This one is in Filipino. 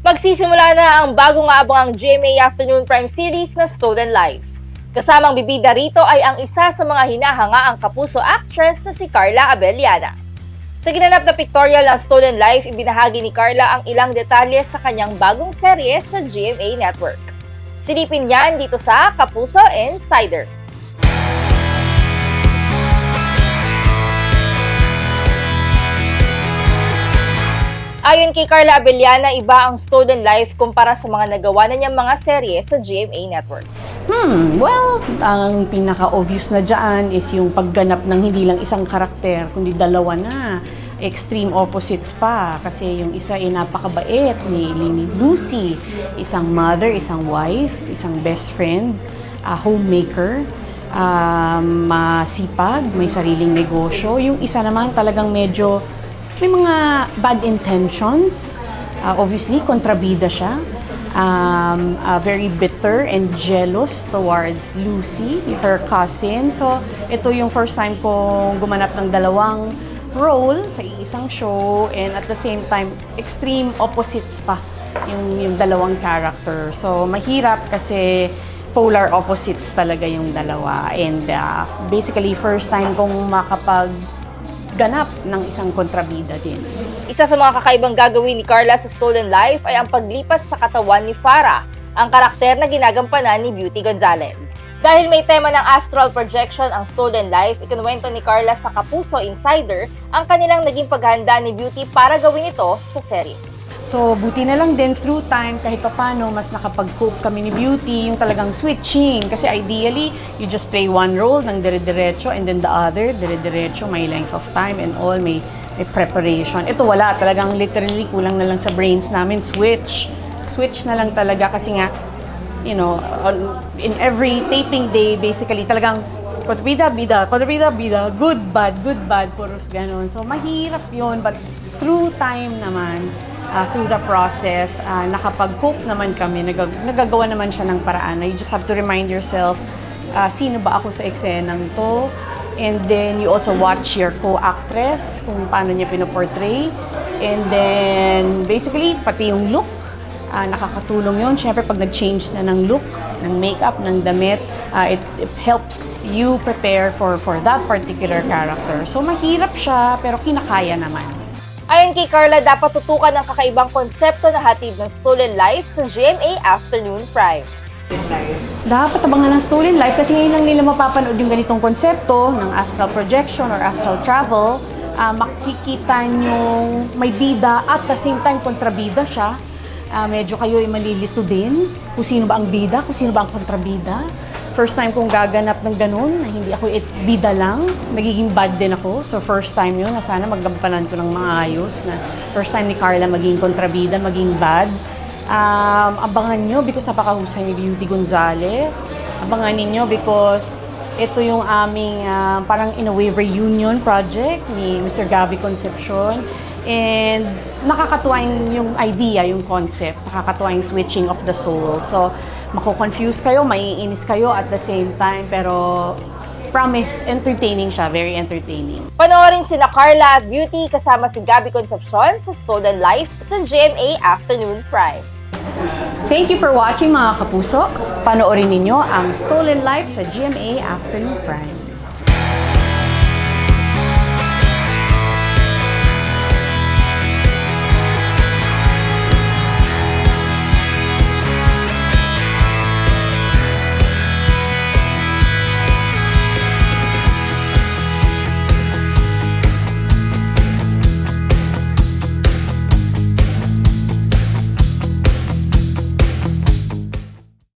Magsisimula na ang bagong aabangang GMA Afternoon Prime Series na Stolen Life. Kasamang bibida rito ay ang isa sa mga hinahangaang kapuso actress na si Carla Abellana. Sa ginanap na pictorial ng Stolen Life, ibinahagi ni Carla ang ilang detalye sa kanyang bagong serye sa GMA Network. Silipin niyan dito sa Kapuso Insider. Ayon kay Carla Abellana, iba ang Stolen Life kumpara sa mga nagawa na niyang mga serye sa GMA Network. Well, ang pinaka-obvious na dyan is yung pagganap ng hindi lang isang karakter, kundi dalawa na. Extreme opposites pa. Kasi yung isa ay napakabait ni Lucy. Isang mother, isang wife, isang best friend, homemaker, masipag, may sariling negosyo. Yung isa naman talagang medyo may mga bad intentions. Obviously, kontrabida siya. Very bitter and jealous towards Lucy, her cousin. So, ito yung first time kong gumanap ng dalawang role sa isang show, and at the same time, extreme opposites pa yung dalawang character. So, mahirap kasi polar opposites talaga yung dalawa. And basically, first time kong ganap ng isang kontrabida din. Isa sa mga kakaibang gagawin ni Carla sa Stolen Life ay ang paglipat sa katawan ni Farah, ang karakter na ginagampanan ni Beauty Gonzalez. Dahil may tema ng astral projection ang Stolen Life, ikinuwento ni Carla sa Kapuso Insider ang kanilang naging paghahanda ni Beauty para gawin ito sa serye. So, buti na lang din through time, kahit paano, mas nakapag-cope kami ni Beauty, yung talagang switching. Kasi ideally, you just play one role ng dire-diretso and then the other, dire-diretso, may length of time and all, may preparation. Ito wala, talagang literally kulang na lang sa brains namin, switch. Switch na lang talaga kasi nga, you know, in every taping day, basically, talagang kontrabida, bida, kontrabida, bida, good, bad, puros ganon. So, mahirap yun, but through time naman, through the process, nakapag-cope naman kami, nagagawa naman siya ng paraan. You just have to remind yourself, sino ba ako sa eksenang to? And then you also watch your co-actress, kung paano niya pinoportray. And then, basically, pati yung look, nakakatulong yun. Siyempre, pag nag-change na ng look, ng makeup, ng damit, it helps you prepare for that particular character. So, mahirap siya, pero kinakaya naman. Ayon kay Carla, dapat tutukan ang kakaibang konsepto na hatid ng Stolen Life sa GMA Afternoon Prime. Dapat abangan ng Stolen Life kasi ngayon lang nila mapapanood yung ganitong konsepto ng astral projection or astral travel. Makikita nyo may bida at the same time kontrabida siya. Medyo kayo ay malilito din kung sino ba ang bida, kung sino ba ang kontrabida. First time kong gaganap ng ganun, na hindi ako bida lang, nagiging bad din ako. So first time yun, na sana maggampanan ko ng mga ayos, na first time ni Carla maging kontrabida, maging bad. Abangan nyo because napakahusay ni Beauty Gonzalez. Abangan ninyo because ito yung aming parang in a way reunion project ni Mr. Gabby Concepcion. And nakakatuwa yung idea, yung concept, nakakatuwa yung switching of the soul. So, mako-confuse kayo, maiinis kayo at the same time, pero promise, entertaining siya, very entertaining. Panoorin sina Carla at Beauty kasama si Gabby Concepcion sa Stolen Life sa GMA Afternoon Prime. Thank you for watching mga kapuso. Panoorin ninyo ang Stolen Life sa GMA Afternoon Prime.